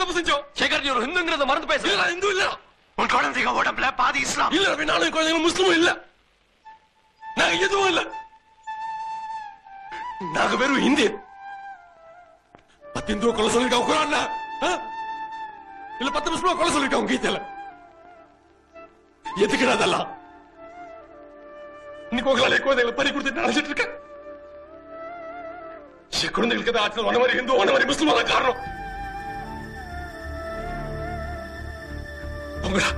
தப்பு செஞ்சோம்? சேகர், நீ ஒரு ஹிந்துங்கிறத மறந்து பேச. இல்ல, நான் இந்து இல்ல. உன் குழந்தைங்க உடம்புல பாதி இஸ்லாம். இல்ல ரவி, நானும் குழந்தைங்க முஸ்லிமும் இல்ல. நாங்க எதுவும் இல்ல. நாங்க வெறும் இந்திய. 10 இந்துவை கொலை சொல்லிருக்கான் குரான்ல. இல்ல 10 முஸ்லிம் கொலை சொல்லிருக்கான் கீதையில. எதுக்குடா அதெல்லாம்? இன்னைக்கு உங்களால குழந்தைகளை பறி கொடுத்து நினைச்சிட்டு இருக்க. குழந்தைகளுக்கு தான் ஆட்கள் ஒன்ன மாதிரி இந்து ஒன்ன மாதிரி முஸ்லிம் தான் காரணம். உங்களா